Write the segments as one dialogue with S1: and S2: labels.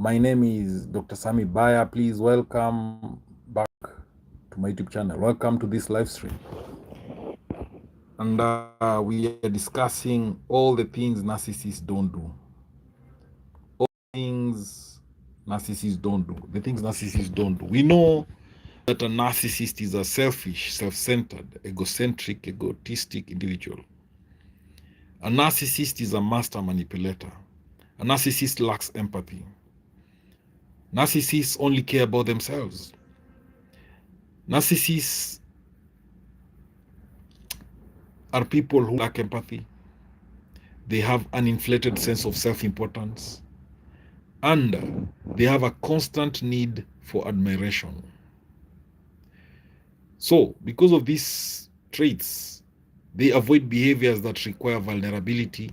S1: My name is DOCTORSAMMY Baya. Please welcome back to my YouTube channel. Welcome to this live stream. And we are discussing all the things narcissists don't do. All things narcissists don't do. The things narcissists don't do. We know that a narcissist is a selfish, self-centered, egocentric, egotistic individual. A narcissist is a master manipulator. A narcissist lacks empathy. Narcissists only care about themselves. Narcissists are people who lack empathy. They have an inflated sense of self-importance. And they have a constant need for admiration. So, because of these traits, they avoid behaviors that require vulnerability,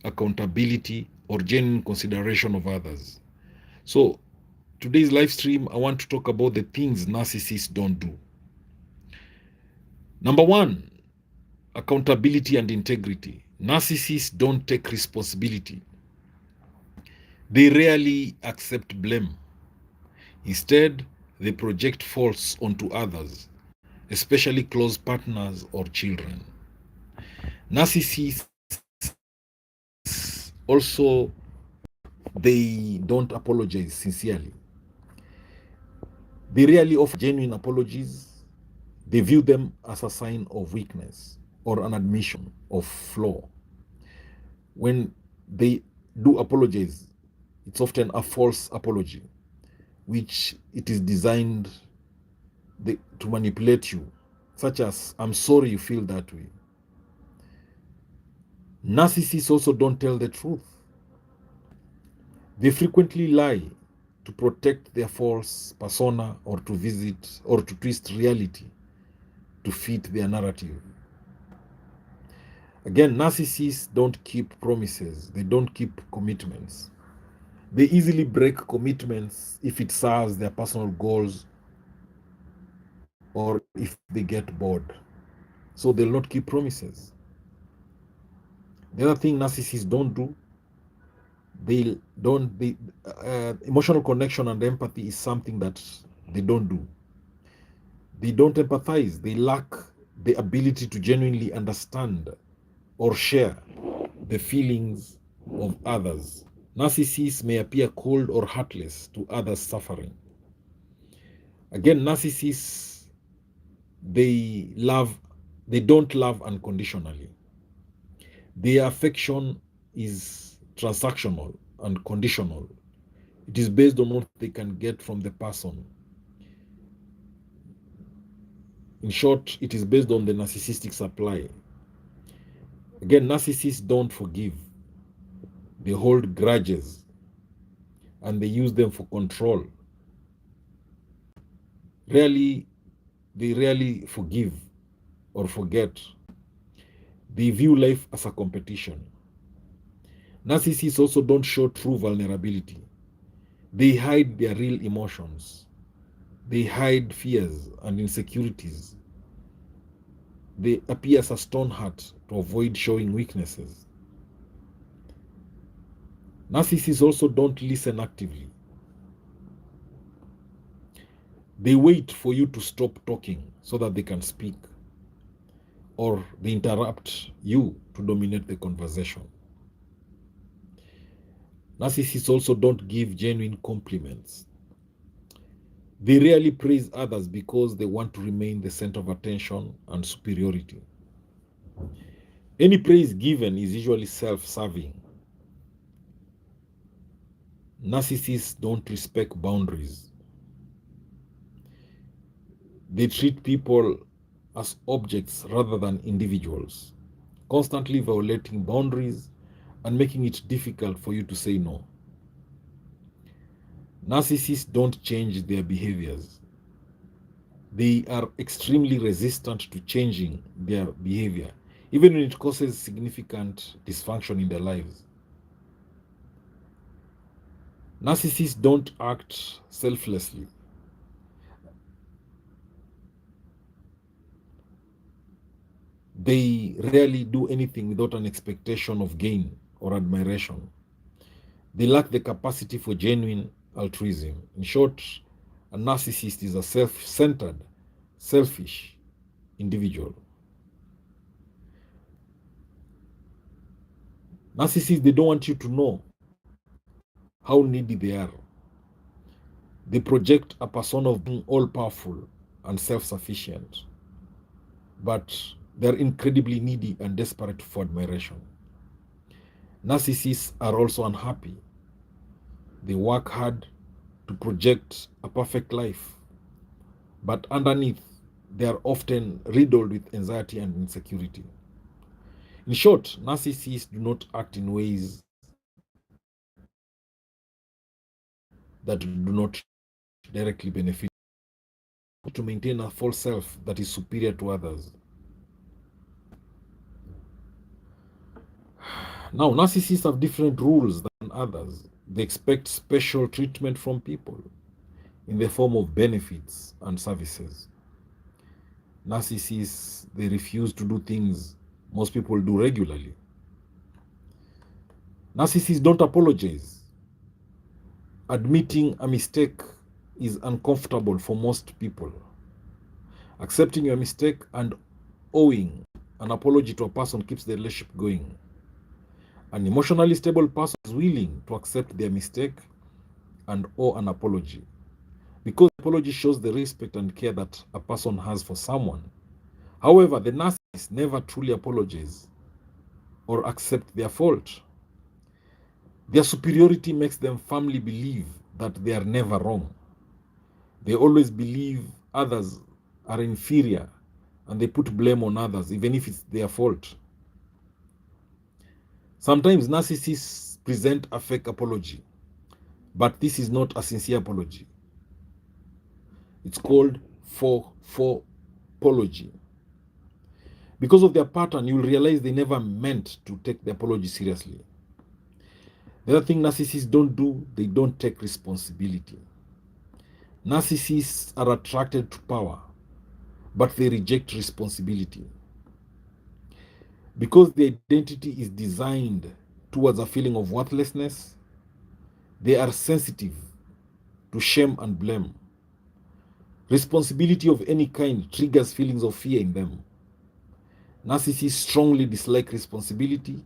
S1: accountability, or genuine consideration of others. So, today's live stream, I want to talk about the things narcissists don't do. Number one, accountability and integrity. Narcissists don't take responsibility. They rarely accept blame. Instead, they project faults onto others, especially close partners or children. Narcissists also, they don't apologize sincerely. They rarely offer genuine apologies. They view them as a sign of weakness or an admission of flaw. When they do apologize, it's often a false apology, which it is designed to manipulate you, such as, I'm sorry you feel that way. Narcissists also don't tell the truth. They frequently lie to protect their false persona or to twist reality to fit their narrative. Again, narcissists don't keep promises. They don't keep commitments. They easily break commitments if it serves their personal goals or if they get bored. So they'll not keep promises. The other thing narcissists don't do, emotional connection and empathy is something that they don't do. They don't empathize. They lack the ability to genuinely understand or share the feelings of others. Narcissists may appear cold or heartless to others' suffering. Again, narcissists, they don't love unconditionally. Their affection is transactional and conditional. It is based on what they can get from the person. In short, it is based on the narcissistic supply. Again, narcissists don't forgive. They hold grudges and they use them for control. They rarely forgive or forget. They view life as a competition. Narcissists also don't show true vulnerability. They hide their real emotions. They hide fears and insecurities. They appear as a stone heart to avoid showing weaknesses. Narcissists also don't listen actively. They wait for you to stop talking so that they can speak, or they interrupt you to dominate the conversation. Narcissists also don't give genuine compliments. They rarely praise others because they want to remain the center of attention and superiority. Any praise given is usually self-serving. Narcissists don't respect boundaries. They treat people as objects rather than individuals, constantly violating boundaries and making it difficult for you to say no. Narcissists don't change their behaviors. They are extremely resistant to changing their behavior, even when it causes significant dysfunction in their lives. Narcissists don't act selflessly. They rarely do anything without an expectation of gain or admiration. They lack the capacity for genuine altruism. In short, a narcissist is a self-centered, selfish individual. Narcissists, they don't want you to know how needy they are. They project a persona of being all-powerful and self-sufficient, but they're incredibly needy and desperate for admiration. Narcissists are also unhappy. They work hard to project a perfect life, but underneath, they are often riddled with anxiety and insecurity. In short, narcissists do not act in ways that do not directly benefit to maintain a false self that is superior to others. Now, narcissists have different rules than others. They expect special treatment from people in the form of benefits and services. Narcissists, they refuse to do things most people do regularly. Narcissists don't apologize. Admitting a mistake is uncomfortable for most people. Accepting your mistake and owing an apology to a person keeps the relationship going. An emotionally stable person is willing to accept their mistake and owe an apology, because apology shows the respect and care that a person has for someone. However, the narcissist never truly apologizes or accept their fault. Their superiority makes them firmly believe that they are never wrong. They always believe others are inferior and they put blame on others, even if it's their fault. Sometimes narcissists present a fake apology, but this is not a sincere apology. It's called for apology. Because of their pattern, you'll realize they never meant to take the apology seriously. The other thing narcissists don't do, they don't take responsibility. Narcissists are attracted to power, but they reject responsibility. Because their identity is designed towards a feeling of worthlessness, they are sensitive to shame and blame. Responsibility of any kind triggers feelings of fear in them. Narcissists strongly dislike responsibility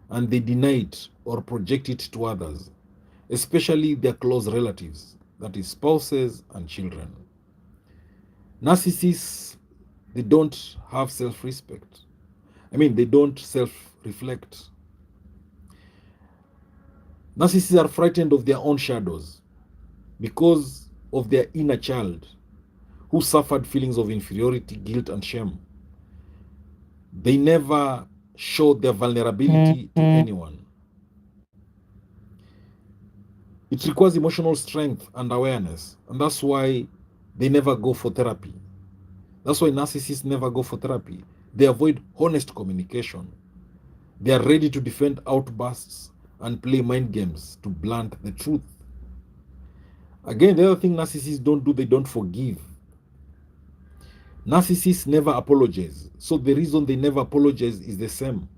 S1: and they deny it or project it to others, especially their close relatives, that is, spouses and children. Narcissists, they don't have self-respect. They don't self-reflect. Narcissists are frightened of their own shadows because of their inner child who suffered feelings of inferiority, guilt, and shame. They never show their vulnerability to anyone. It requires emotional strength and awareness, and that's why they never go for therapy. That's why narcissists never go for therapy. They avoid honest communication. They are ready to defend outbursts and play mind games to blunt the truth. Again, the other thing narcissists don't do, they don't forgive. Narcissists never apologize. So the reason they never apologize is the same.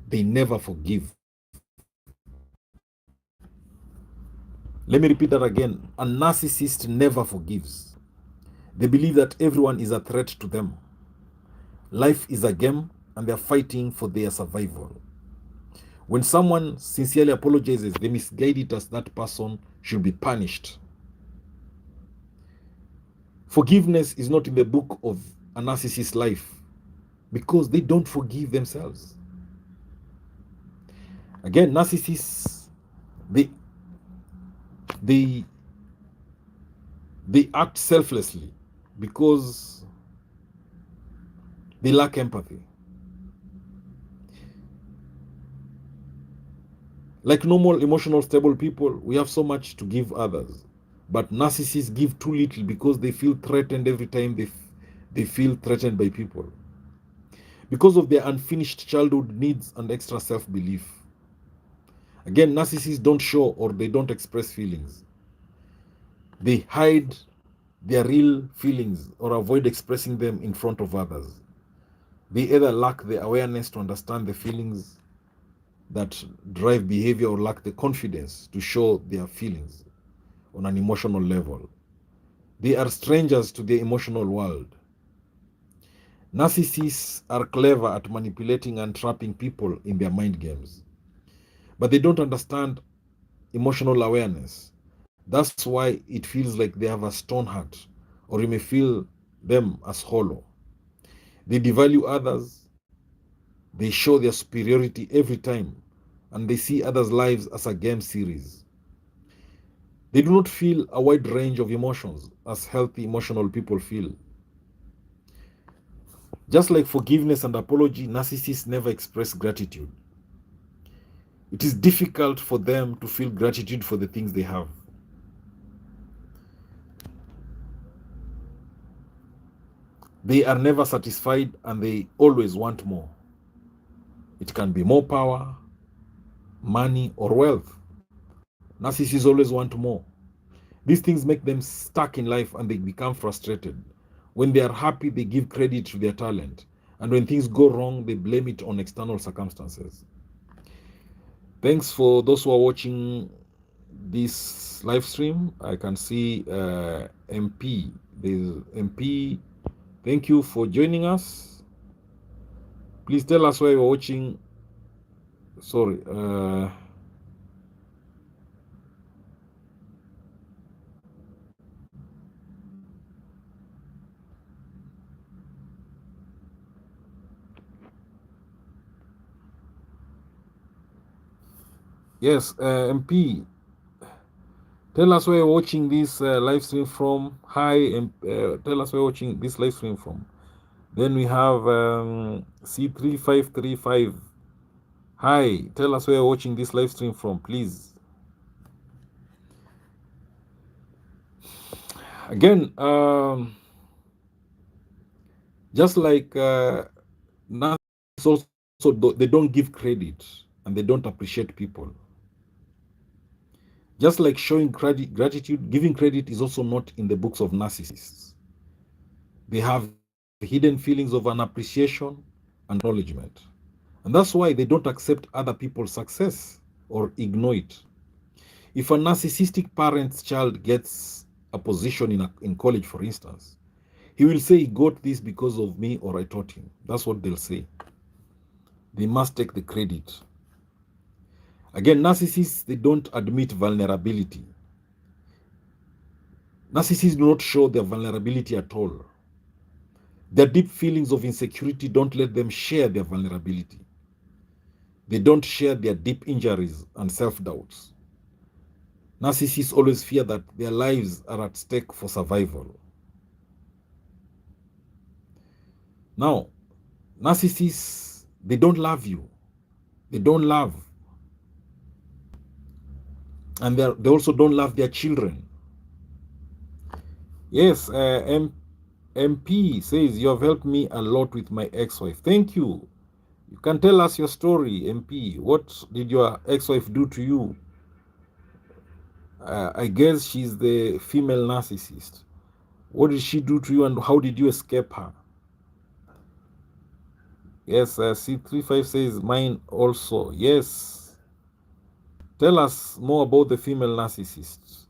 S1: They never forgive. Let me repeat that again. A narcissist never forgives. They believe that everyone is a threat to them. Life is a game and they're fighting for their survival. When someone sincerely apologizes, they misguide it as that person should be punished. Forgiveness is not in the book of a narcissist's life because they don't forgive themselves. Again, narcissists, they act selflessly because they lack empathy. Like normal, emotional, stable people, we have so much to give others. But narcissists give too little because they feel threatened every time they feel threatened by people. Because of their unfinished childhood needs and extra self-belief. Again, narcissists don't show or they don't express feelings. They hide their real feelings or avoid expressing them in front of others. They either lack the awareness to understand the feelings that drive behavior or lack the confidence to show their feelings on an emotional level. They are strangers to the emotional world. Narcissists are clever at manipulating and trapping people in their mind games, but they don't understand emotional awareness. That's why it feels like they have a stone heart, or you may feel them as hollow. They devalue others, they show their superiority every time, and they see others' lives as a game series. They do not feel a wide range of emotions as healthy emotional people feel. Just like forgiveness and apology, narcissists never express gratitude. It is difficult for them to feel gratitude for the things they have. They are never satisfied and they always want more. It can be more power, money, or wealth. Narcissists always want more. These things make them stuck in life and they become frustrated. When they are happy, they give credit to their talent. And when things go wrong, they blame it on external circumstances. Thanks for those who are watching this live stream. I can see MP. There's MP. Thank you for joining us. Please tell us where you're watching. Sorry. Yes, MP. Tell us where you're watching this live stream from. Hi, tell us where you're watching this live stream from. Then we have C3535. Hi, tell us where you're watching this live stream from, please. Again, just like narcissists also they don't give credit and they don't appreciate people. Just like showing gratitude, giving credit is also not in the books of narcissists. They have hidden feelings of an appreciation and acknowledgement. And that's why they don't accept other people's success or ignore it. If a narcissistic parent's child gets a position in college, for instance, he will say he got this because of me or I taught him. That's what they'll say. They must take the credit. Again, narcissists, they don't admit vulnerability. Narcissists do not show their vulnerability at all. Their deep feelings of insecurity don't let them share their vulnerability. They don't share their deep injuries and self-doubts. Narcissists always fear that their lives are at stake for survival. Now, narcissists, they don't love you. They don't love. And they also don't love their children. Yes, MP says, you have helped me a lot with my ex-wife. Thank you. You can tell us your story, MP. What did your ex-wife do to you? I guess she's the female narcissist. What did she do to you and how did you escape her? Yes, C35 says, mine also. Yes. Tell us more about the female narcissists.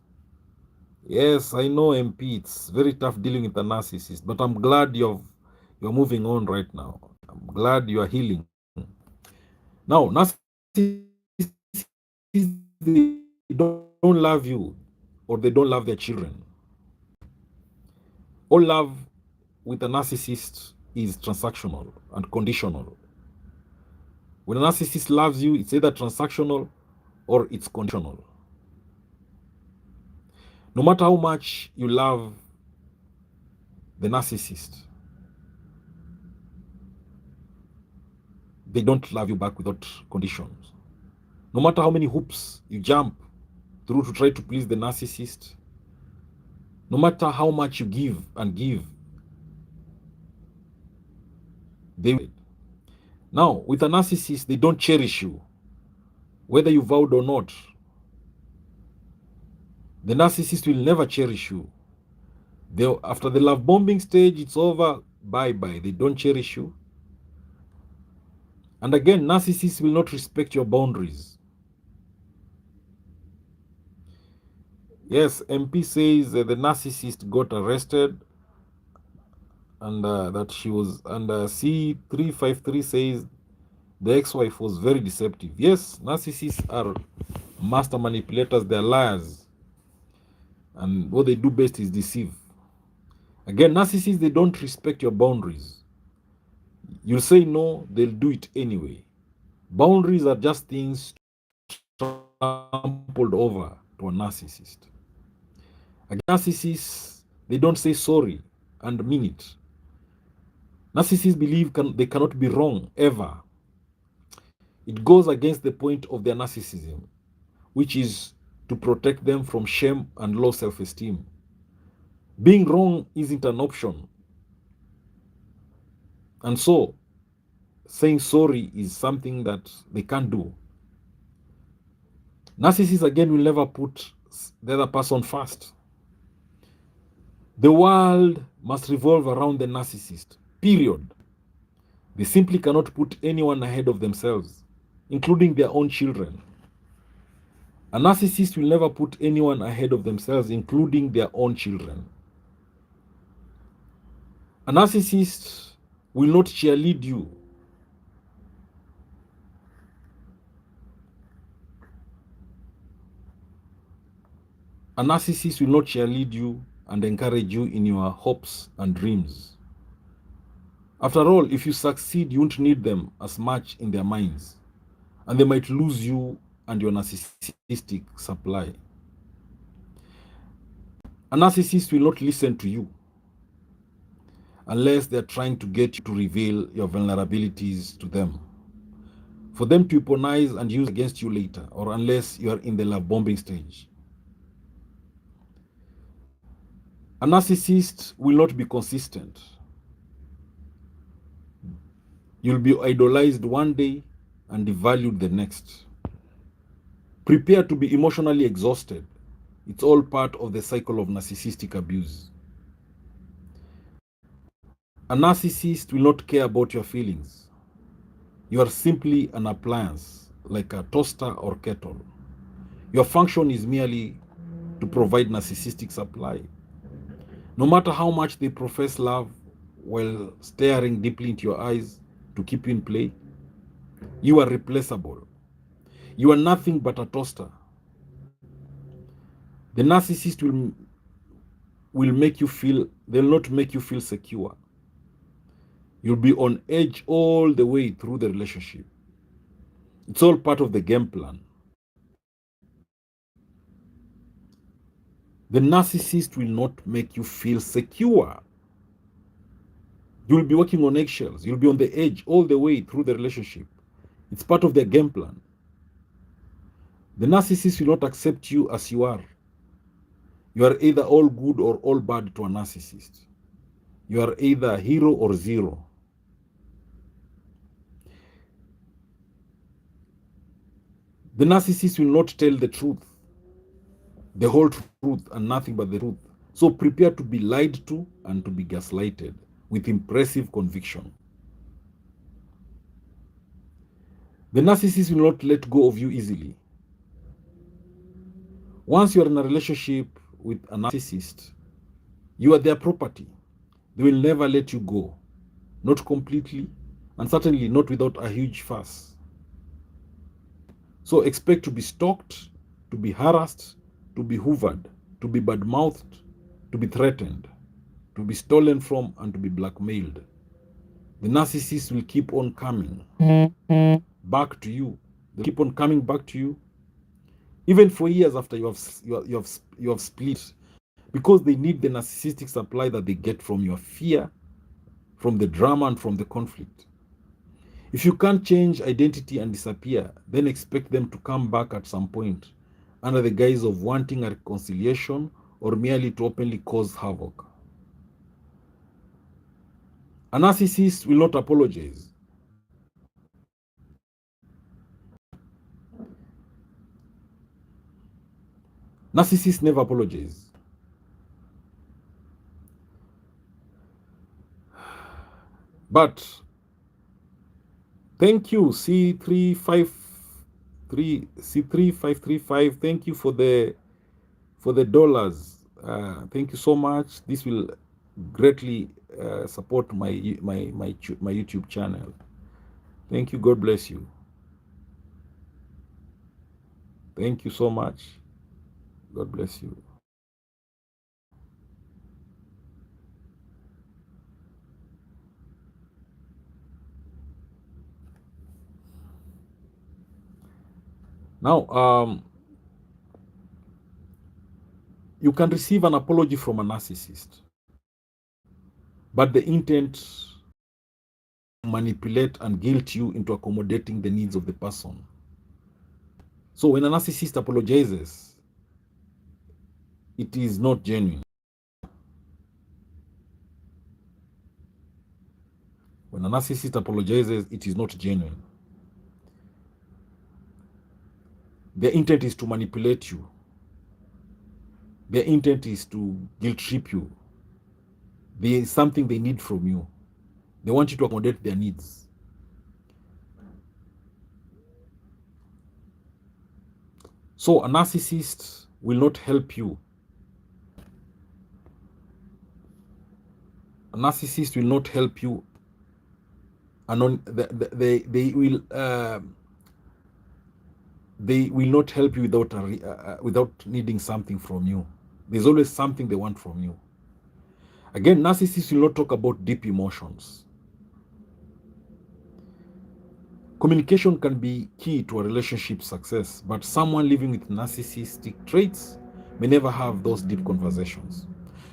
S1: Yes, I know, MP. It's very tough dealing with a narcissist, but I'm glad you're moving on right now. I'm glad you are healing. Now, narcissists, they don't love you or they don't love their children. All love with a narcissist is transactional and conditional. When a narcissist loves you, it's either transactional or it's conditional. No matter how much you love the narcissist, they don't love you back without conditions. No matter how many hoops you jump through to try to please the narcissist, no matter how much you give and give, they will. Now, with a narcissist, they don't cherish you, whether you vowed or not. The narcissist will never cherish you. After the love bombing stage, it's over. Bye-bye. They don't cherish you. And again, narcissists will not respect your boundaries. Yes, MP says the narcissist got arrested and that she was, and C353 says the ex-wife was very deceptive. Yes, narcissists are master manipulators, they're liars. And what they do best is deceive. Again, narcissists, they don't respect your boundaries. You'll say no, they'll do it anyway. Boundaries are just things trampled over to a narcissist. A narcissist, they don't say sorry and mean it. Narcissists believe they cannot be wrong ever. It goes against the point of their narcissism, which is to protect them from shame and low self-esteem. Being wrong isn't an option. And so, saying sorry is something that they can't do. Narcissists, again, will never put the other person first. The world must revolve around the narcissist, period. They simply cannot put anyone ahead of themselves, including their own children. A narcissist will never put anyone ahead of themselves, including their own children. A narcissist will not cheerlead you. A narcissist will not cheerlead you and encourage you in your hopes and dreams. After all, if you succeed, you won't need them as much in their minds, and they might lose you and your narcissistic supply. A narcissist will not listen to you unless they're trying to get you to reveal your vulnerabilities to them, for them to weaponize and use against you later, or unless you are in the love bombing stage. A narcissist will not be consistent. You'll be idolized one day and devalued the next. Prepare to be emotionally exhausted. It's all part of the cycle of narcissistic abuse. A narcissist will not care about your feelings. You are simply an appliance, like a toaster or kettle. Your function is merely to provide narcissistic supply. No matter how much they profess love while staring deeply into your eyes to keep you in play, you are replaceable. You are nothing but a toaster. The narcissist will make you feel, they'll not make you feel secure. You'll be on edge all the way through the relationship. It's all part of the game plan. The narcissist will not make you feel secure. You'll be working on eggshells. You'll be on the edge all the way through the relationship. It's part of their game plan. The narcissist will not accept you as you are. You are either all good or all bad to a narcissist. You are either a hero or zero. The narcissist will not tell the truth, the whole truth, and nothing but the truth. So prepare to be lied to and to be gaslighted with impressive conviction. The narcissist will not let go of you easily. Once you are in a relationship with a narcissist, you are their property. They will never let you go, not completely, and certainly not without a huge fuss. So expect to be stalked, to be harassed, to be hoovered, to be bad-mouthed, to be threatened, to be stolen from, and to be blackmailed. The narcissist will keep on coming back to you. They'll keep on coming back to you, even for years after you have split, because they need the narcissistic supply that they get from your fear, from the drama, and from the conflict. If you can't change identity and disappear, then expect them to come back at some point under the guise of wanting a reconciliation or merely to openly cause havoc. A narcissist will not apologize. Narcissists never apologize. But Thank you, C3535. Thank you for the dollars. Thank you so much. This will greatly support my YouTube channel. Thank you. God bless you. Thank you so much. God bless you. Now, you can receive an apology from a narcissist, but the intent manipulate and guilt you into accommodating the needs of the person. So when a narcissist apologizes, it is not genuine. When a narcissist apologizes, it is not genuine. Their intent is to manipulate you. Their intent is to guilt trip you. There is something they need from you. They want you to accommodate their needs. So a narcissist will not help you. A narcissist will not help you. And they will not help you without needing something from you. There's always something they want from you. Again, narcissists will not talk about deep emotions. Communication can be key to a relationship success, but someone living with narcissistic traits may never have those deep conversations.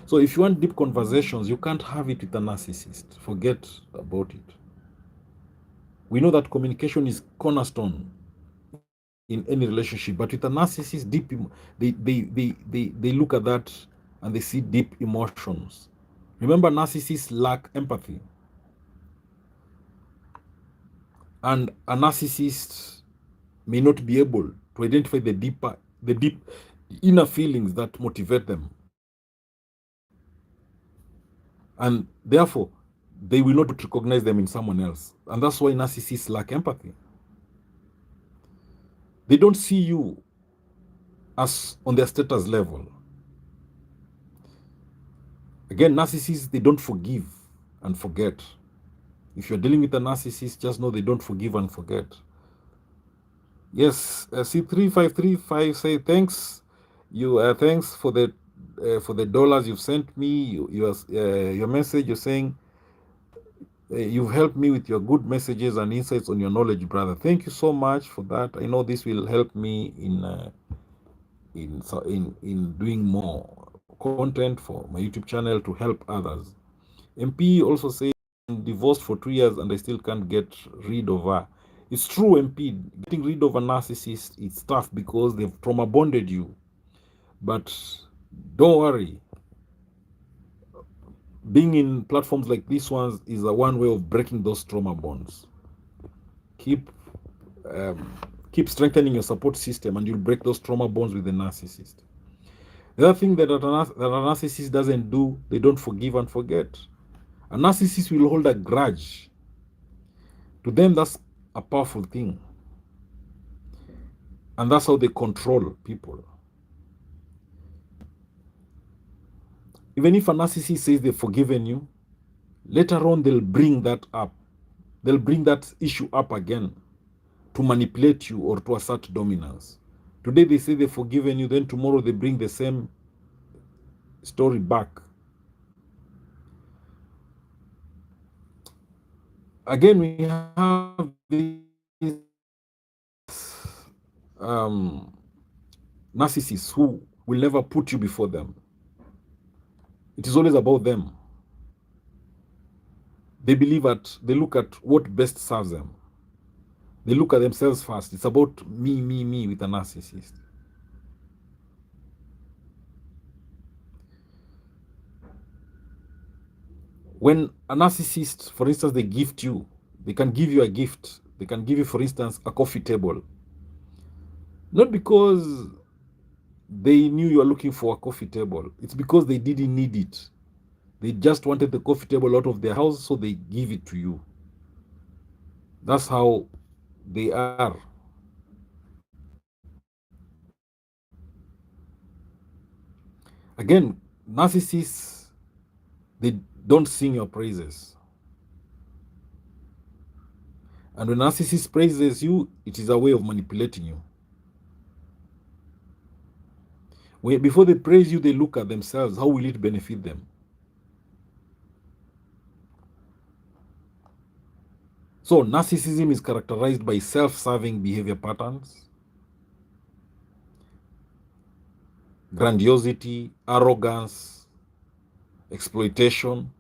S1: So if you want deep conversations, you can't have it with a narcissist. Forget about it. We know that communication is cornerstone in any relationship, but with a narcissist, they look at that and they see deep emotions. Remember, narcissists lack empathy. And a narcissist may not be able to identify the deep inner feelings that motivate them. And therefore, they will not recognize them in someone else. And that's why narcissists lack empathy. They don't see you as on their status level. Again, narcissists, they don't forgive and forget. If you're dealing with a narcissist, just know they don't forgive and forget. Yes, C3535 say thanks. Thanks for the dollars you've sent me. Your message. You're saying you've helped me with your good messages and insights on your knowledge, brother. Thank you so much for that. I know this will help me in doing more content for my YouTube channel to help others. MP also says, I'm divorced for 2 years and I still can't get rid of her. It's true, MP. Getting rid of a narcissist is tough because they've trauma bonded you. But don't worry. Being in platforms like these ones is one way of breaking those trauma bonds. Keep strengthening your support system and you'll break those trauma bonds with the narcissist. The other thing that a narcissist doesn't do, they don't forgive and forget. A narcissist will hold a grudge. To them, that's a powerful thing. And that's how they control people. Even if a narcissist says they've forgiven you, later on they'll bring that up. They'll bring that issue up again to manipulate you or to assert dominance. Today they say they've forgiven you, then tomorrow they bring the same story back. Again, we have these narcissists who will never put you before them. It is always about them. They look at what best serves them. They look at themselves first. It's about me with a narcissist. When a narcissist, for instance, they gift you, they can give you a gift. They can give you, for instance, a coffee table. Not because they knew you were looking for a coffee table. It's because they didn't need it. They just wanted the coffee table out of their house, so they give it to you. That's how they are. Again, narcissists, they don't sing your praises. And when narcissist praises you, it is a way of manipulating you. Before they praise you, they look at themselves. How will it benefit them? So narcissism is characterized by self-serving behavior patterns, grandiosity, arrogance, exploitation.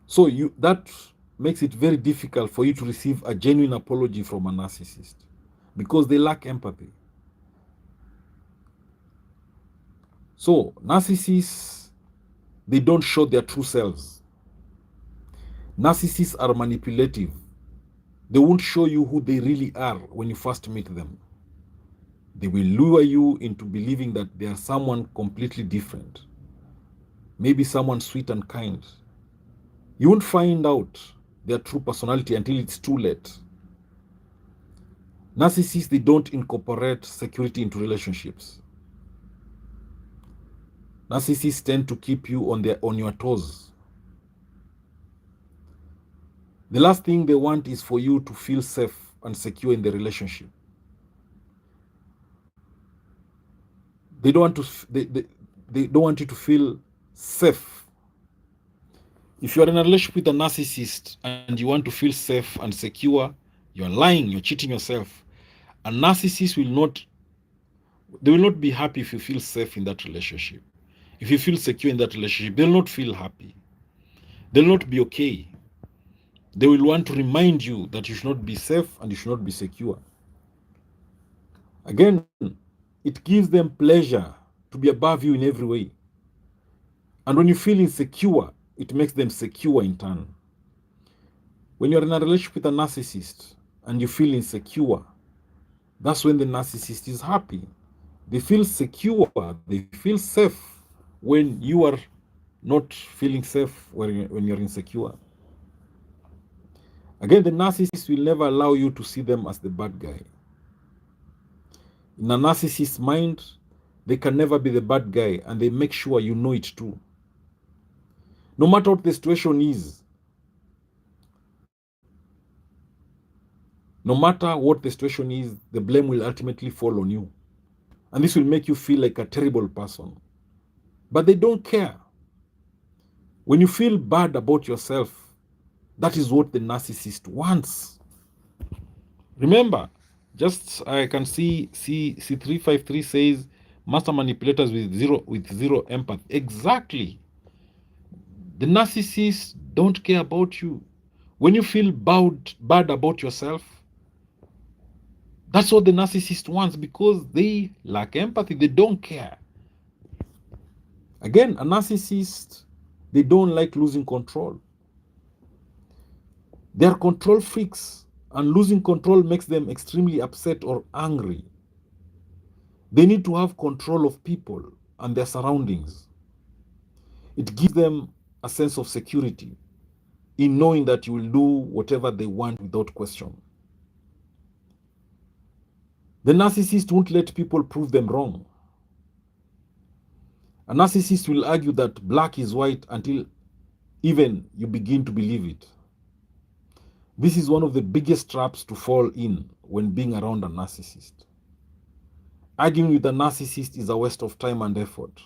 S1: So that makes it very difficult for you to receive a genuine apology from a narcissist because they lack empathy. So narcissists, they don't show their true selves. Narcissists are manipulative. They won't show you who they really are when you first meet them. They will lure you into believing that they are someone completely different. Maybe someone sweet and kind. You won't find out their true personality until it's too late. Narcissists, they don't incorporate security into relationships. Narcissists tend to keep you on your toes. The last thing they want is for you to feel safe and secure in the relationship. They don't want to. They don't want you to feel safe. If you are in a relationship with a narcissist and you want to feel safe and secure, you're lying. You're cheating yourself. A narcissist will not. They will not be happy if you feel safe in that relationship. If you feel secure in that relationship, they'll not feel happy. They'll not be okay. They will want to remind you that you should not be safe and you should not be secure. Again, it gives them pleasure to be above you in every way. And when you feel insecure, it makes them secure in turn. When you're in a relationship with a narcissist and you feel insecure, that's when the narcissist is happy. They feel secure, they feel safe when you are not feeling safe when you're insecure. Again, the narcissist will never allow you to see them as the bad guy. In a narcissist's mind, they can never be the bad guy, and they make sure you know it too. No matter what the situation is, no matter what the situation is, the blame will ultimately fall on you. And this will make you feel like a terrible person. But they don't care. When you feel bad about yourself, that is what the narcissist wants. Remember, just I can see C353 says master manipulators with zero empathy. Exactly. The narcissists don't care about you. When you feel bad about yourself, that's what the narcissist wants because they lack empathy. They don't care. Again, a narcissist, they don't like losing control. They are control freaks, and losing control makes them extremely upset or angry. They need to have control of people and their surroundings. It gives them a sense of security in knowing that you will do whatever they want without question. The narcissist won't let people prove them wrong. A narcissist will argue that black is white until even you begin to believe it. This is one of the biggest traps to fall in when being around a narcissist. Arguing with a narcissist is a waste of time and effort.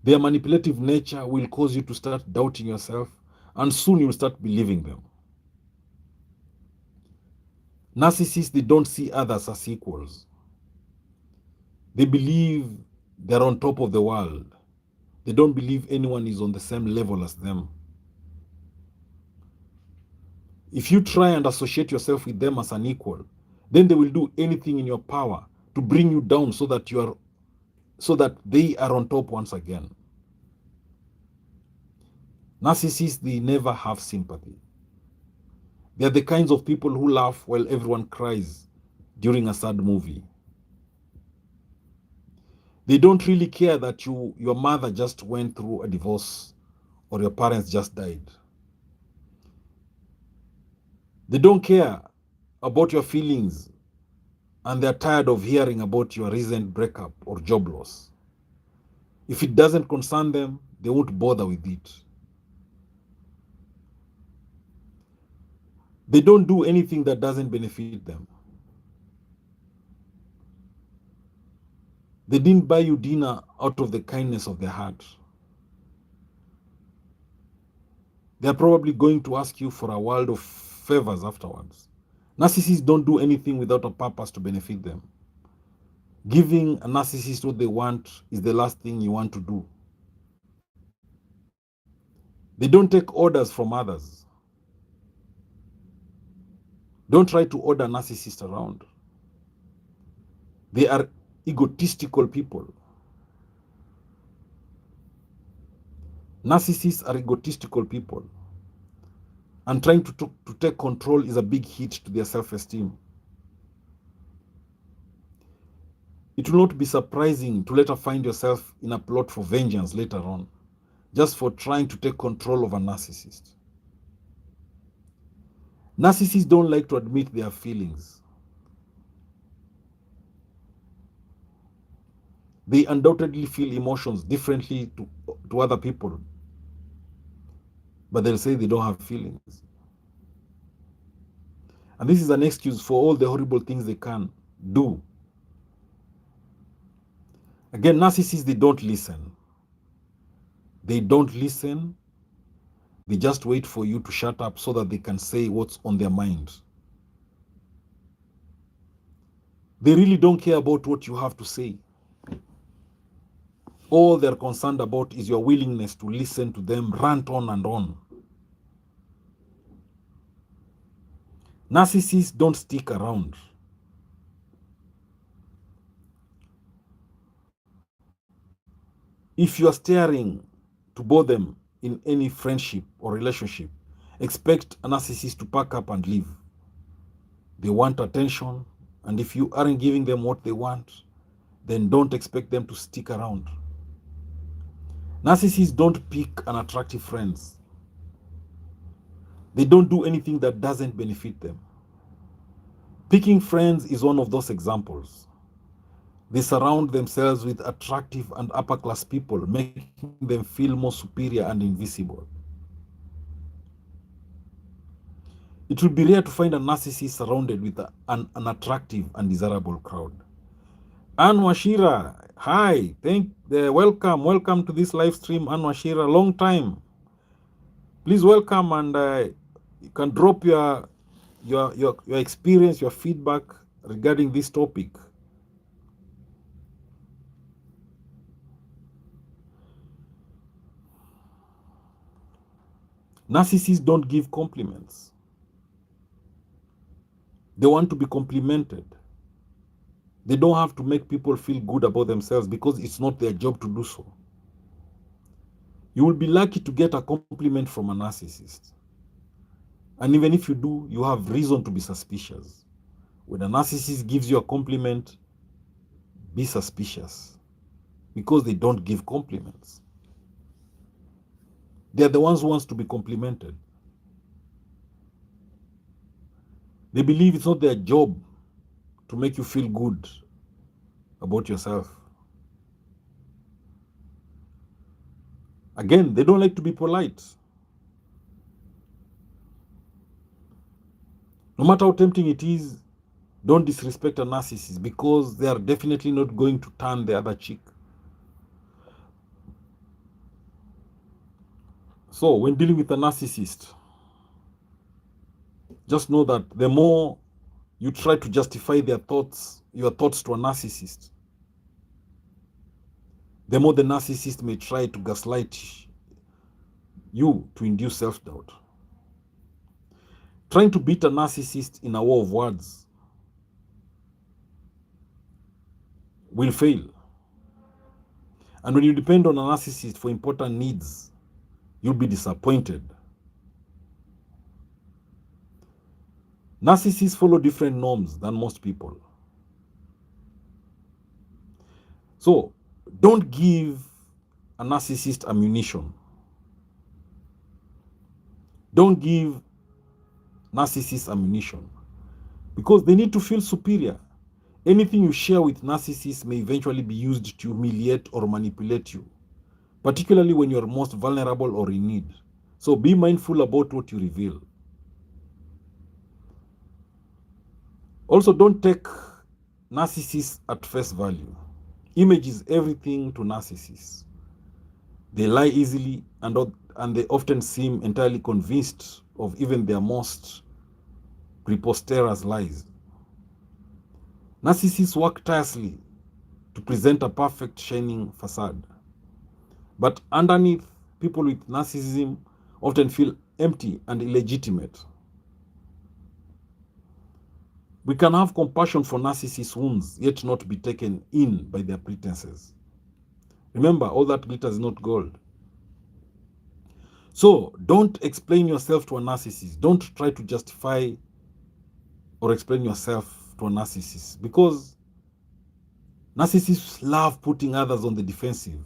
S1: Their manipulative nature will cause you to start doubting yourself, and soon you'll start believing them. Narcissists, they don't see others as equals. They believe they're on top of the world. They don't believe anyone is on the same level as them. If you try and associate yourself with them as an equal, then they will do anything in your power to bring you down so that they are on top once again. Narcissists, they never have sympathy. They are the kinds of people who laugh while everyone cries during a sad movie. They don't really care that your mother just went through a divorce or your parents just died. They don't care about your feelings, and they're tired of hearing about your recent breakup or job loss. If it doesn't concern them, they won't bother with it. They don't do anything that doesn't benefit them. They didn't buy you dinner out of the kindness of their heart. They're probably going to ask you for a world of favors afterwards. Narcissists don't do anything without a purpose to benefit them. Giving a narcissist what they want is the last thing you want to do. They don't take orders from others. Don't try to order narcissists around. They are egotistical people. Narcissists are egotistical people. And trying to take control is a big hit to their self-esteem. It will not be surprising to later find yourself in a plot for vengeance later on, just for trying to take control of a narcissist. Narcissists don't like to admit their feelings. They undoubtedly feel emotions differently to other people, but they'll say they don't have feelings. And this is an excuse for all the horrible things they can do. Again, narcissists, they don't listen. They don't listen. They just wait for you to shut up so that they can say what's on their mind. They really don't care about what you have to say. All they're concerned about is your willingness to listen to them rant on and on. Narcissists don't stick around. If you are staring to bore them in any friendship or relationship, expect a narcissist to pack up and leave. They want attention, and if you aren't giving them what they want, then don't expect them to stick around. Narcissists don't pick unattractive friends. They don't do anything that doesn't benefit them. Picking friends is one of those examples. They surround themselves with attractive and upper-class people, making them feel more superior and invisible. It will be rare to find a narcissist surrounded with an attractive and desirable crowd. Ann Washira, hi, welcome to this live stream. Ann Washira, long time. Please welcome, and you can drop your experience, your feedback regarding this topic. Narcissists don't give compliments. They want to be complimented. They don't have to make people feel good about themselves because it's not their job to do so. You will be lucky to get a compliment from a narcissist. And even if you do, you have reason to be suspicious. When a narcissist gives you a compliment, be suspicious because they don't give compliments. They're the ones who want to be complimented. They believe it's not their job to make you feel good about yourself. Again, they don't like to be polite. No matter how tempting it is, don't disrespect a narcissist because they are definitely not going to turn the other cheek. So when dealing with a narcissist, just know that the more you try to justify your thoughts to a narcissist, the more the narcissist may try to gaslight you to induce self-doubt. Trying to beat a narcissist in a war of words will fail. And when you depend on a narcissist for important needs, you'll be disappointed. Narcissists follow different norms than most people. So, don't give a narcissist ammunition. Don't give narcissist ammunition because they need to feel superior. Anything you share with narcissists may eventually be used to humiliate or manipulate you, particularly when you're most vulnerable or in need. So be mindful about what you reveal. Also, don't take narcissists at face value. Image is everything to narcissists. They lie easily and they often seem entirely convinced of even their most preposterous lies. Narcissists work tirelessly to present a perfect shining facade. But underneath, people with narcissism often feel empty and illegitimate. We can have compassion for narcissist wounds, yet not be taken in by their pretenses. Remember, all that glitters is not gold. So, don't explain yourself to a narcissist. Don't try to justify or explain yourself to a narcissist, because narcissists love putting others on the defensive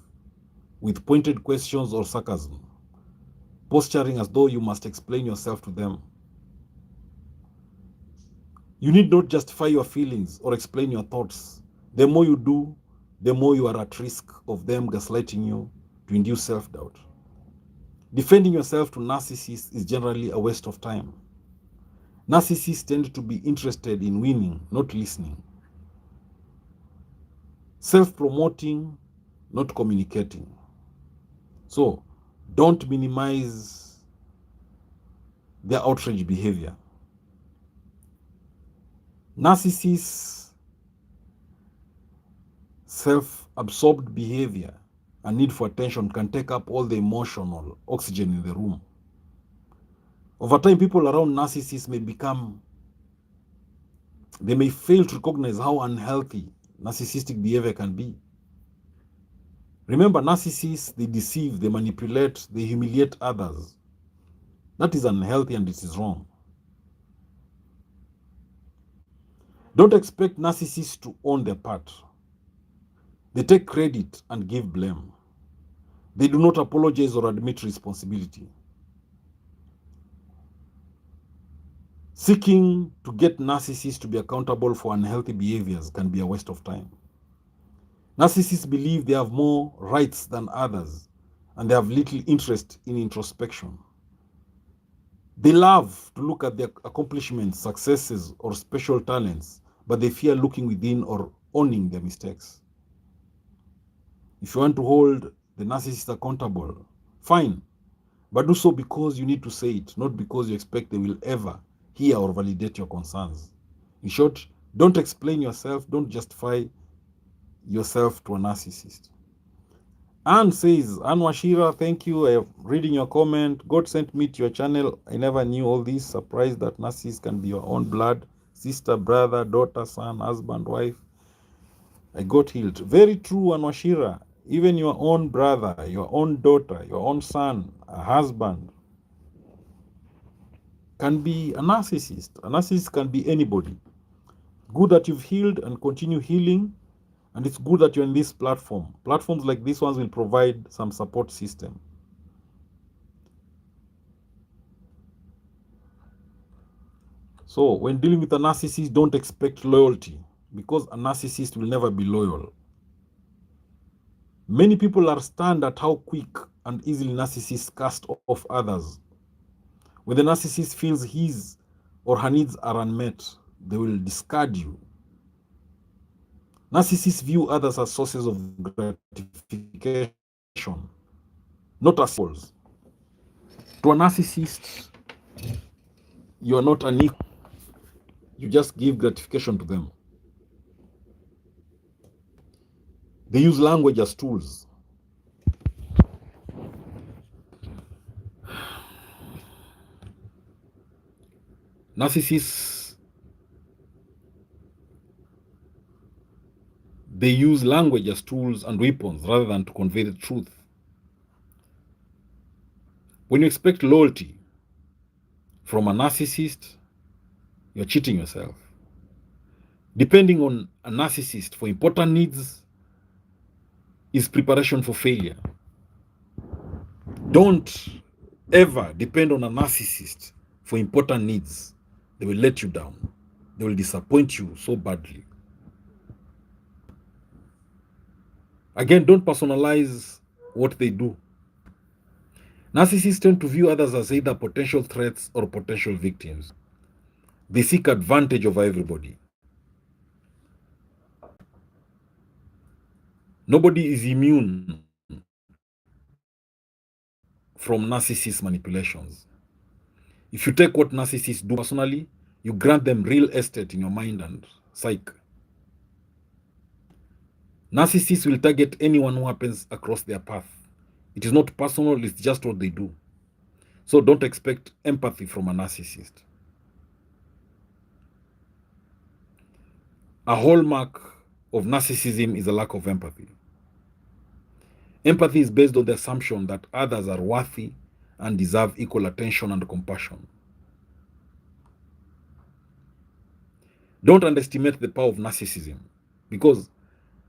S1: with pointed questions or sarcasm, posturing as though you must explain yourself to them. You need not justify your feelings or explain your thoughts. The more you do, the more you are at risk of them gaslighting you to induce self-doubt. Defending yourself to narcissists is generally a waste of time. Narcissists tend to be interested in winning, not listening. Self-promoting, not communicating. So, don't minimize their outrage behavior. Narcissists' self-absorbed behavior and need for attention can take up all the emotional oxygen in the room. Over time, people around narcissists may fail to recognize how unhealthy narcissistic behavior can be. Remember, narcissists, they deceive, they manipulate, they humiliate others. That is unhealthy and it is wrong. Don't expect narcissists to own their part. They take credit and give blame. They do not apologize or admit responsibility. Seeking to get narcissists to be accountable for unhealthy behaviors can be a waste of time. Narcissists believe they have more rights than others, and they have little interest in introspection. They love to look at their accomplishments, successes, or special talents, but they fear looking within or owning their mistakes. If you want to hold the narcissist accountable, fine, but do so because you need to say it, not because you expect they will ever hear or validate your concerns. In short, don't explain yourself, don't justify yourself to a narcissist. Anne says, Anne Washira, thank you. I am reading your comment. God sent me to your channel. I never knew all this. Surprised that narcissists can be your own blood, sister, brother, daughter, son, husband, wife. I got healed. Very true, Anne Washira. Even your own brother, your own daughter, your own son, a husband can be a narcissist. A narcissist can be anybody. Good that you've healed and continue healing. And it's good that you're in this platform. Platforms like these ones will provide some support system. So when dealing with a narcissist, don't expect loyalty, because a narcissist will never be loyal. Many people are stunned at how quick and easily narcissists cast off others. When the narcissist feels his or her needs are unmet, they will discard you. Narcissists view others as sources of gratification, not as equals. To a narcissist, you are not an equal. You just give gratification to them. They use language as tools. Narcissists, they use language as tools and weapons rather than to convey the truth. When you expect loyalty from a narcissist, you're cheating yourself. Depending on a narcissist for important needs is preparation for failure. Don't ever depend on a narcissist for important needs. They will let you down. They will disappoint you so badly. Again, don't personalize what they do. Narcissists tend to view others as either potential threats or potential victims. They seek advantage over everybody. Nobody is immune from narcissist manipulations. If you take what narcissists do personally, you grant them real estate in your mind and psyche. Narcissists will target anyone who happens across their path. It is not personal, it's just what they do. So don't expect empathy from a narcissist. A hallmark of narcissism is a lack of empathy. Empathy is based on the assumption that others are worthy and deserve equal attention and compassion. Don't underestimate the power of narcissism, because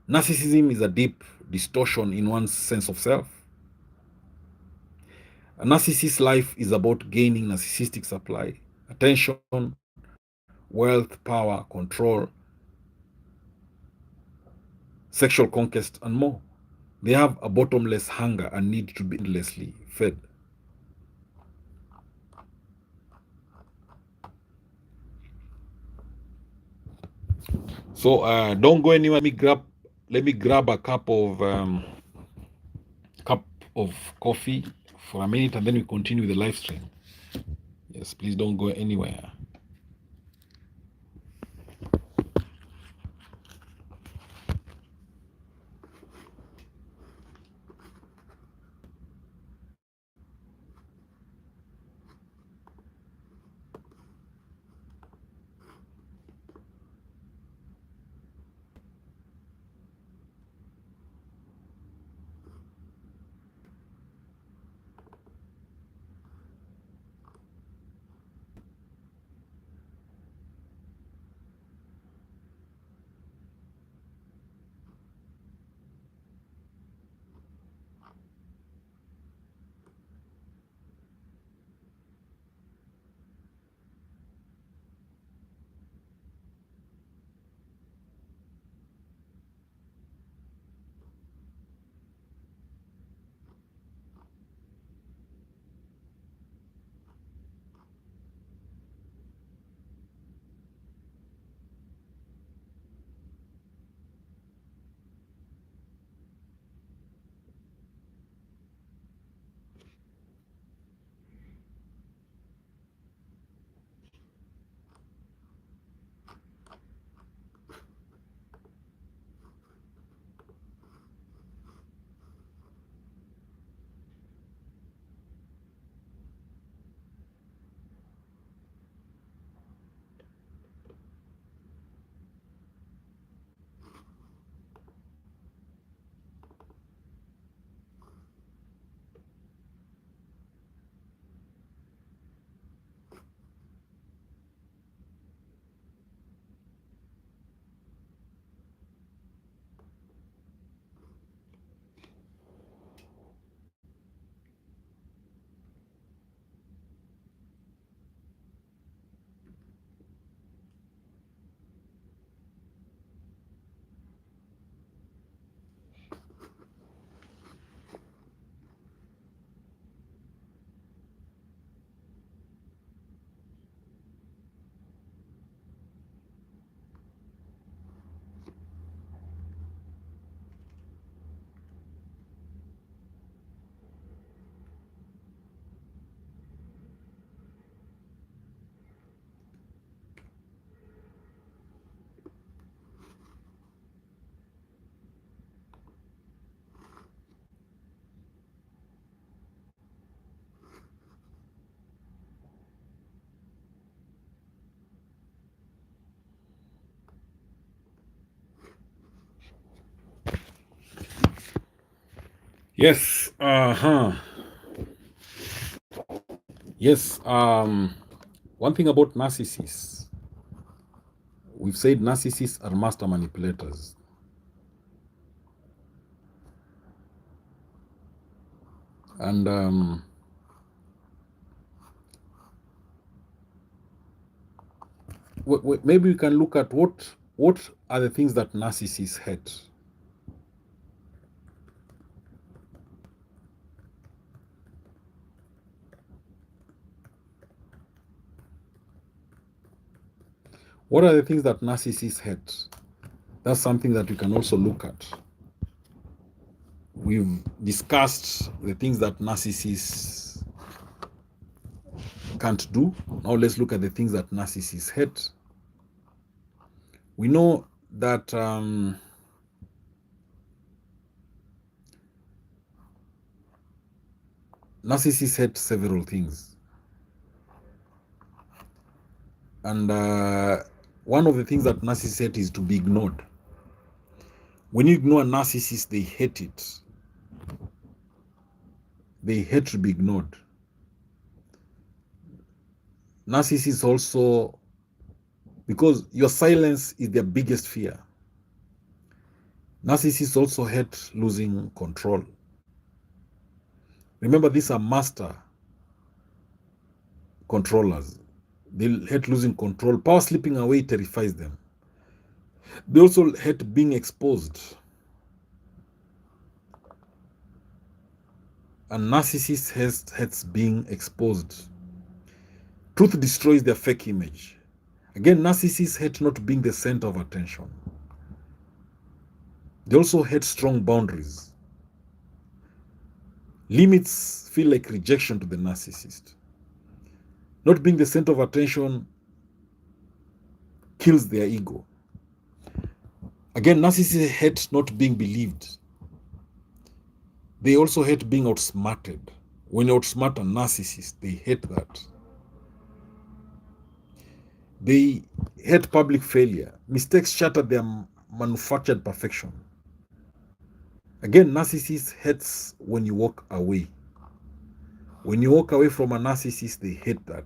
S1: narcissism is a deep distortion in one's sense of self. A narcissist's life is about gaining narcissistic supply, attention, wealth, power, control, sexual conquest, and more. They have a bottomless hunger and need to be endlessly fed. So don't go anywhere. Let me grab a cup of coffee for a minute, and then we continue with the live stream. Yes, please don't go anywhere. Yes. Yes. One thing about narcissists, we've said narcissists are master manipulators. And maybe we can look at what are the things that narcissists hate. What are the things that narcissists hate? That's something that we can also look at. We've discussed the things that narcissists can't do. Now let's look at the things that narcissists hate. We know that narcissists hate several things. And one of the things that narcissists hate is to be ignored. When you ignore a narcissist, they hate it. They hate to be ignored. Narcissists also, because your silence is their biggest fear. Narcissists also hate losing control. Remember, these are master controllers. They hate losing control. Power slipping away terrifies them. They also hate being exposed. And narcissist hates being exposed. Truth destroys their fake image. Again, narcissists hate not being the center of attention. They also hate strong boundaries. Limits feel like rejection to the narcissist. Not being the center of attention kills their ego. Again, narcissists hate not being believed. They also hate being outsmarted. When you outsmart a narcissist, they hate that. They hate public failure. Mistakes shatter their manufactured perfection. Again, narcissists hates when you walk away. When you walk away from a narcissist, they hate that.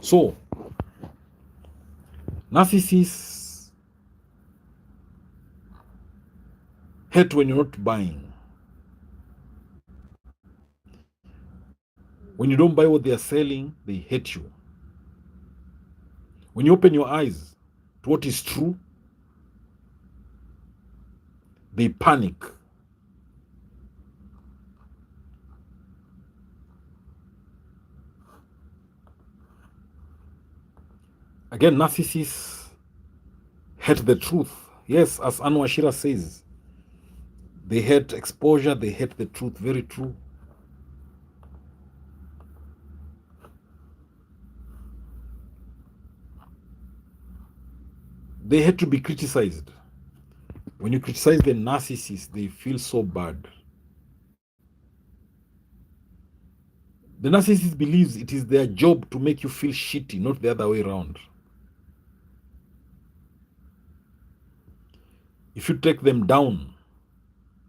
S1: So, narcissists hate when you're not buying. When you don't buy what they are selling, they hate you. When you open your eyes to what is true, they panic. Again, narcissists hate the truth. Yes, as Anwar Shira says, they hate exposure, they hate the truth. Very true. They hate to be criticized. When you criticize the narcissist, they feel so bad. The narcissist believes it is their job to make you feel shitty, not the other way around. If you take them down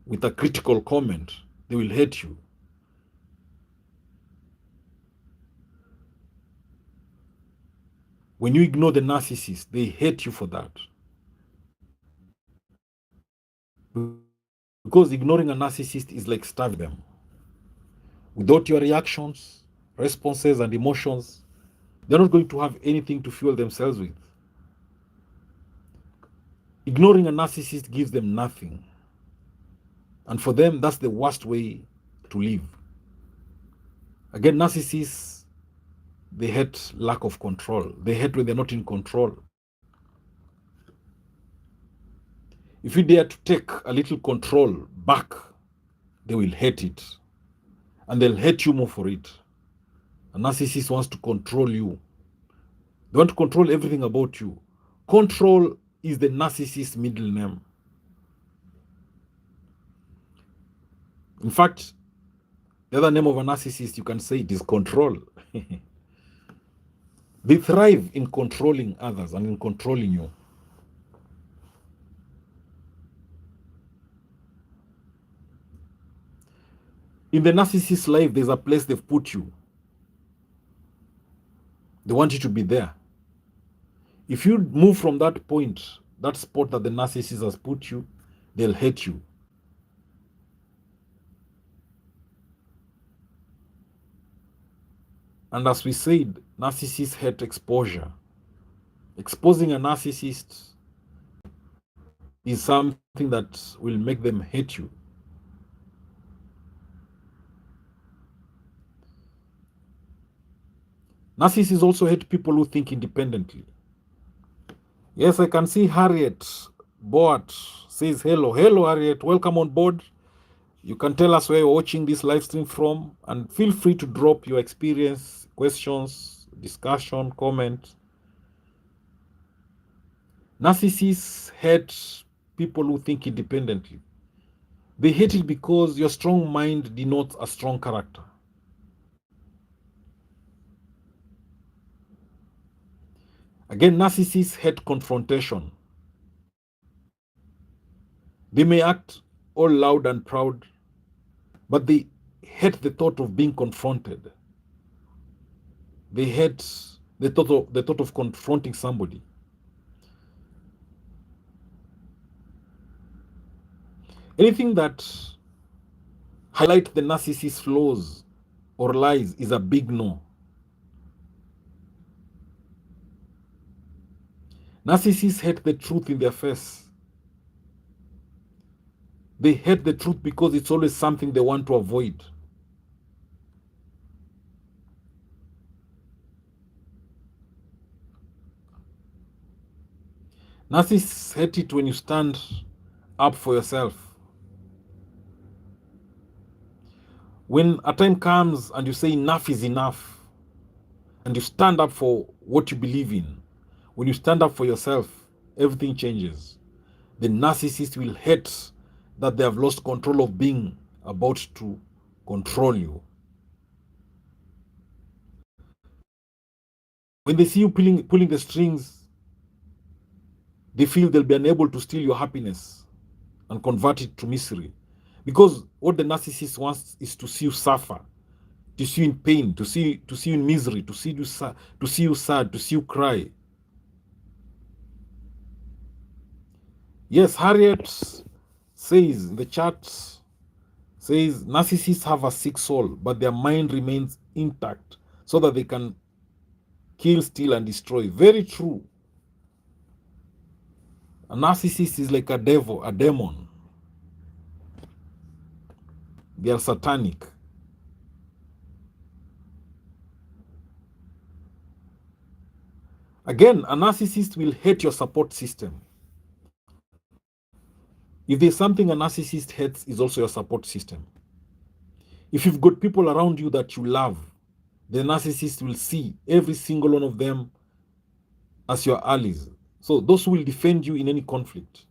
S1: with a critical comment, they will hate you. When you ignore the narcissist, they hate you for that. Because ignoring a narcissist is like starving them. Without your reactions, responses, and emotions, they're not going to have anything to fuel themselves with. Ignoring a narcissist gives them nothing. And for them, that's the worst way to live. Again, narcissists, they hate lack of control. They hate when they're not in control. If you dare to take a little control back, they will hate it. And they'll hate you more for it. A narcissist wants to control you. They want to control everything about you. Control is the narcissist's middle name. In fact, the other name of a narcissist, you can say it is control. They thrive in controlling others and in controlling you. In the narcissist's life, there's a place they've put you. They want you to be there. If you move from that point, that spot that the narcissist has put you, they'll hate you. And as we said, narcissists hate exposure. Exposing a narcissist is something that will make them hate you. Narcissists also hate people who think independently. Yes, I can see Harriet Boat says hello. Hello, Harriet. Welcome on board. You can tell us where you're watching this live stream from, and feel free to drop your experience, questions, discussion, comment. Narcissists hate people who think independently. They hate it because your strong mind denotes a strong character. Again, narcissists hate confrontation. They may act all loud and proud, but they hate the thought of being confronted. They hate the thought of confronting somebody. Anything that highlights the narcissist's flaws or lies is a big no. Narcissists hate the truth in their face. They hate the truth because it's always something they want to avoid. Narcissists hate it when you stand up for yourself. When a time comes and you say enough is enough, and you stand up for what you believe in, when you stand up for yourself, everything changes. The narcissist will hate that they have lost control of being about to control you. When they see you pulling the strings, they feel they'll be unable to steal your happiness and convert it to misery. Because what the narcissist wants is to see you suffer, to see you in pain, to see you in misery, to see you sad, to see you cry. Yes, Harriet says in the chat, says narcissists have a sick soul, but their mind remains intact so that they can kill, steal, and destroy. Very true. A narcissist is like a devil, a demon. They are satanic. Again, a narcissist will hate your support system. If there's something a narcissist hates, is also your support system. If you've got people around you that you love, the narcissist will see every single one of them as your allies. So those who will defend you in any conflict.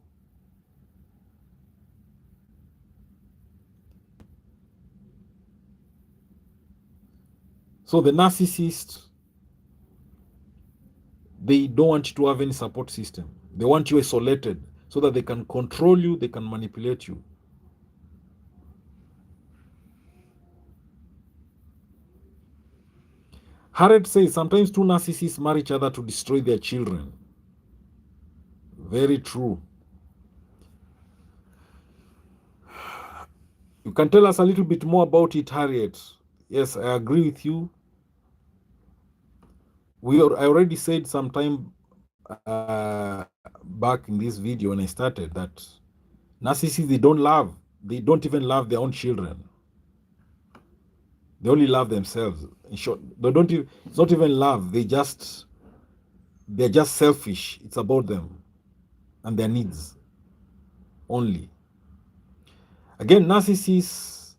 S1: So the narcissist, they don't want you to have any support system. They want you isolated so that they can control you, they can manipulate you. Harriet says sometimes two narcissists marry each other to destroy their children. Very true. You can tell us a little bit more about it, Harriet. Yes, I agree with you. I already said sometime back in this video when I started that narcissists, they don't even love their own children. They only love themselves. In short, it's not even love. They're just selfish. It's about them and their needs only. Again, narcissists,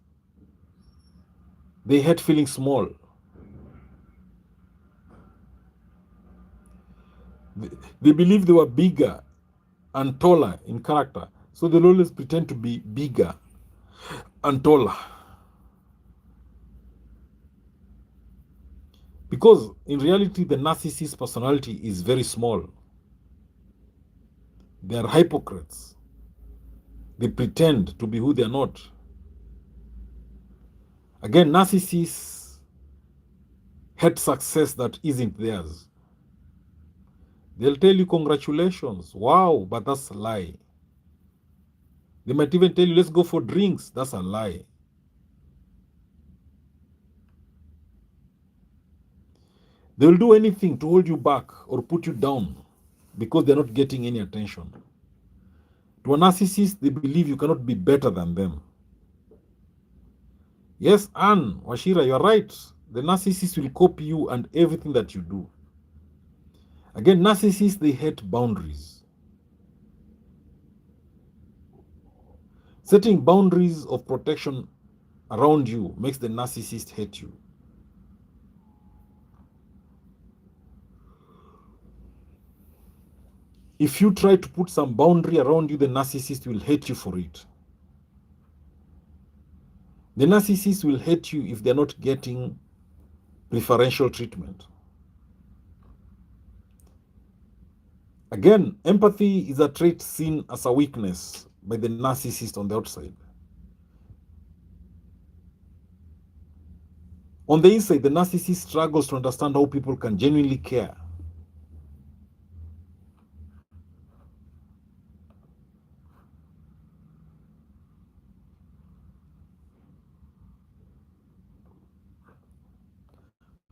S1: they hate feeling small. They believe they were bigger and taller in character, so they'll always pretend to be bigger and taller. Because in reality, the narcissist's personality is very small. They are hypocrites. They pretend to be who they are not. Again, narcissists hate success that isn't theirs. They'll tell you congratulations, wow, but that's a lie. They might even tell you let's go for drinks, that's a lie. They will do anything to hold you back or put you down because they're not getting any attention. To a narcissist, they believe you cannot be better than them. Yes, Anne, Washira, you're right. The narcissist will copy you and everything that you do. Again, narcissists, they hate boundaries. Setting boundaries of protection around you makes the narcissist hate you. If you try to put some boundary around you, the narcissist will hate you for it. The narcissist will hate you if they're not getting preferential treatment. Again, empathy is a trait seen as a weakness by the narcissist on the outside. On the inside, the narcissist struggles to understand how people can genuinely care.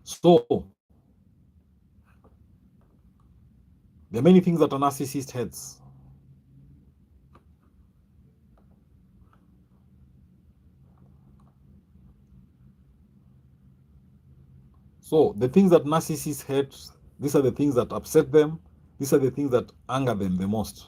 S1: So, there are many things that a narcissist hates. So, the things that narcissists hate, these are the things that upset them. These are the things that anger them the most.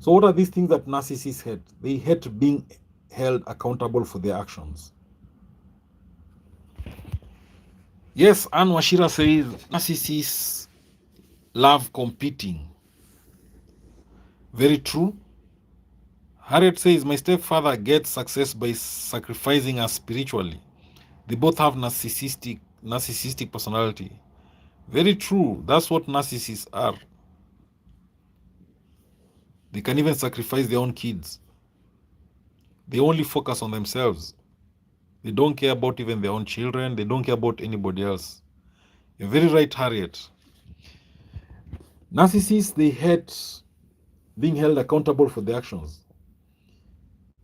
S1: So what are these things that narcissists hate? They hate being held accountable for their actions. Yes, Anne Washira says narcissists love competing. Very true. Harriet says, my stepfather gets success by sacrificing us spiritually. They both have narcissistic personality. Very true. That's what narcissists are. They can even sacrifice their own kids. They only focus on themselves. They don't care about even their own children. They don't care about anybody else. You're very right, Harriet. Narcissists, they hate being held accountable for their actions.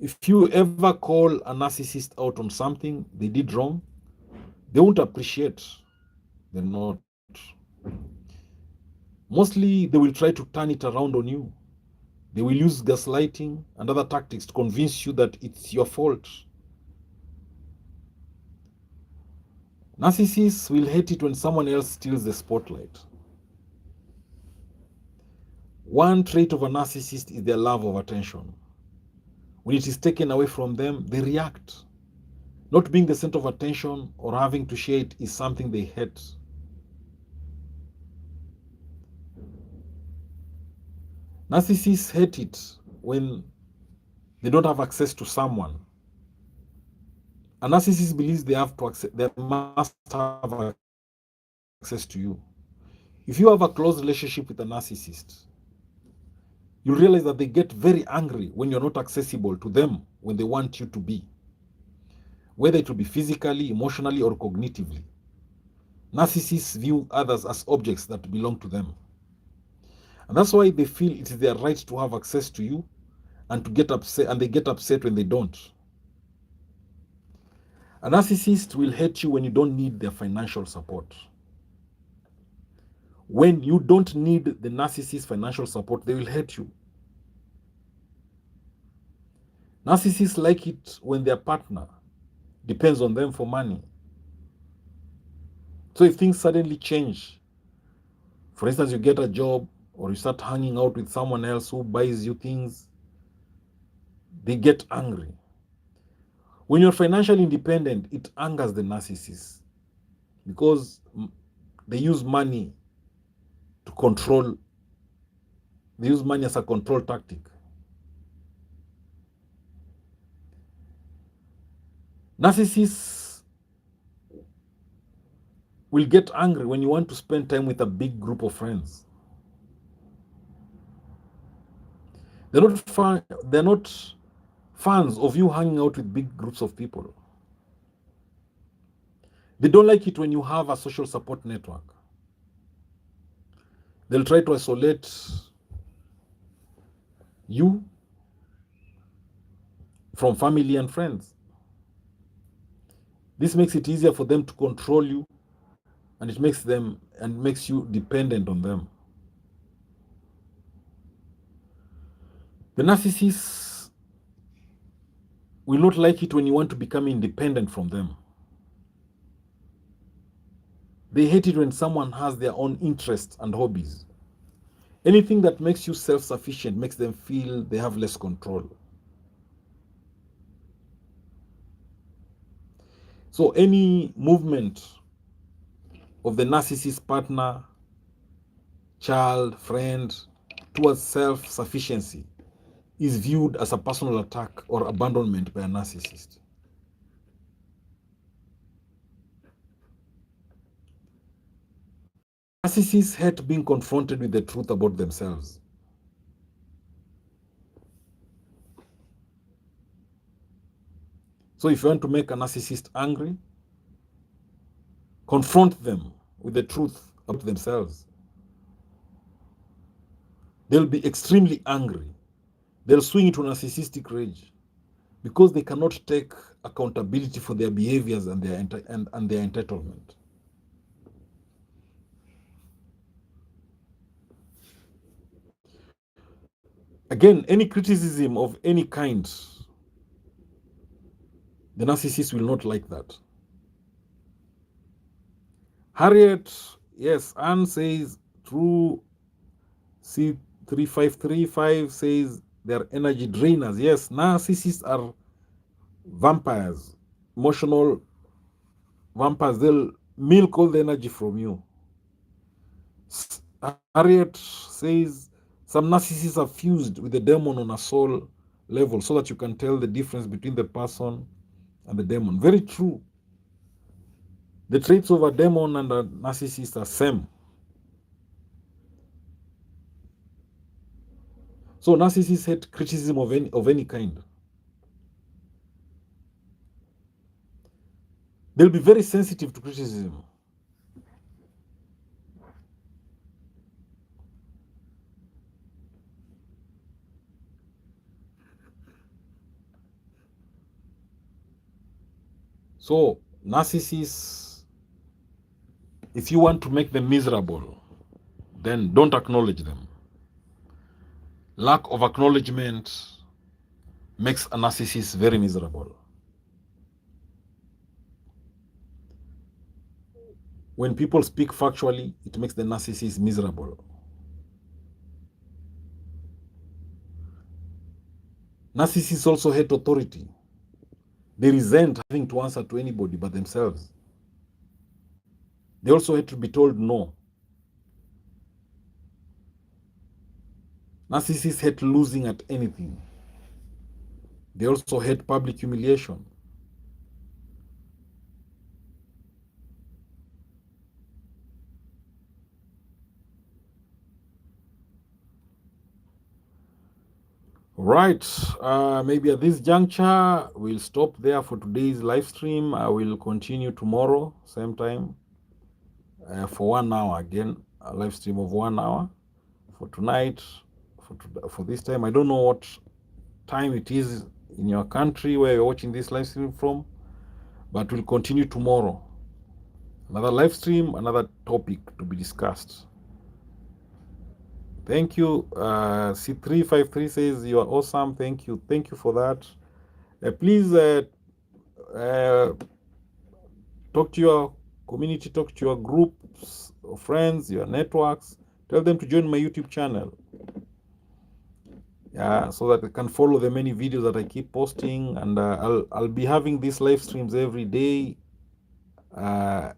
S1: If you ever call a narcissist out on something they did wrong, they won't appreciate. They're not. Mostly, they will try to turn it around on you. They will use gaslighting and other tactics to convince you that it's your fault. Narcissists will hate it when someone else steals the spotlight. One trait of a narcissist is their love of attention. When it is taken away from them, they react. Not being the center of attention or having to share it is something they hate. Narcissists hate it when they don't have access to someone. A narcissist believes they must have access to you. If you have a close relationship with a narcissist, you realize that they get very angry when you're not accessible to them when they want you to be, whether it will be physically, emotionally, or cognitively. Narcissists view others as objects that belong to them. And that's why they feel it is their right to have access to you and to get upset, and they get upset when they don't. A narcissist will hate you when you don't need their financial support. When you don't need the narcissist's financial support, they will hate you. Narcissists like it when their partner depends on them for money. So if things suddenly change, for instance, you get a job or you start hanging out with someone else who buys you things, they get angry. When you're financially independent, it angers the narcissist because they use money to control. They use money as a control tactic. Narcissists will get angry when you want to spend time with a big group of friends. They're not fans of you hanging out with big groups of people. They don't like it when you have a social support network. They'll try to isolate you, from family and friends. This makes it easier for them to control you, and it makes you dependent on them. The narcissists will not like it when you want to become independent from them. They hate it when someone has their own interests and hobbies. Anything that makes you self-sufficient makes them feel they have less control. So any movement of the narcissist partner, child, friend towards self-sufficiency is viewed as a personal attack or abandonment by a narcissist. Narcissists hate being confronted with the truth about themselves. So if you want to make a narcissist angry, confront them with the truth about themselves. They'll be extremely angry. They'll swing into narcissistic rage because they cannot take accountability for their behaviors and their entitlement. Again, any criticism of any kind, the narcissist will not like that. Harriet, yes, Anne says, through C3535 says they're energy drainers. Yes, narcissists are vampires, emotional vampires. They'll milk all the energy from you. Harriet says some narcissists are fused with the demon on a soul level so that you can tell the difference between the person and the demon. Very true. The traits of a demon and a narcissist are same. So narcissists hate criticism of any kind. They'll be very sensitive to criticism. So narcissists, if you want to make them miserable, then don't acknowledge them. Lack of acknowledgement makes a narcissist very miserable. When people speak factually, it makes the narcissist miserable. Narcissists also hate authority. They resent having to answer to anybody but themselves. They also hate to be told no. Narcissists hate losing at anything. They also hate public humiliation. Right, maybe at this juncture, we'll stop there for today's live stream. I will continue tomorrow, same time, for 1 hour again, a live stream of 1 hour. For tonight, for this time, I don't know what time it is in your country where you're watching this live stream from, but we'll continue tomorrow. Another live stream, another topic to be discussed. Thank you. C353 says you are awesome. Thank you. Thank you for that. Please talk to your community, talk to your groups of friends, your networks. Tell them to join my YouTube channel. Yeah, so that they can follow the many videos that I keep posting, and I'll be having these live streams every day at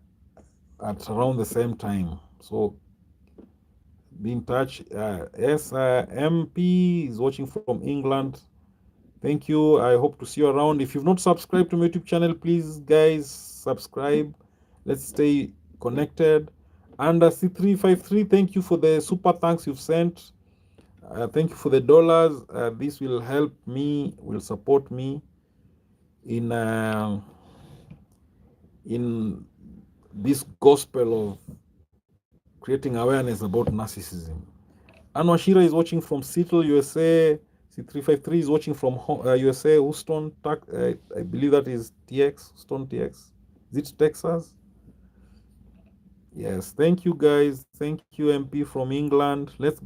S1: around the same time. So be in touch. Yes, MP is watching from England. Thank you. I hope to see you around. If you've not subscribed to my YouTube channel, please, guys, subscribe. Let's stay connected. And C353, thank you for the super thanks you've sent. Thank you for the dollars. This will help me, will support me in this gospel of creating awareness about narcissism. Anwashira is watching from Seattle, USA. See, 353 is watching from USA, Houston. I believe that is TX, Houston TX. Is it Texas? Yes, thank you guys. Thank you, MP from England. Let's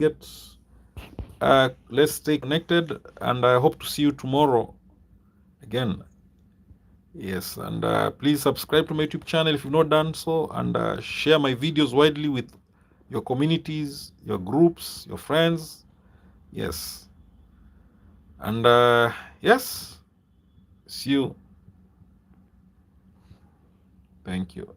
S1: stay connected, and I hope to see you tomorrow again. Yes, and please subscribe to my YouTube channel if you've not done so, and share my videos widely with your communities, your groups, your friends. Yes. And yes, see you. Thank you.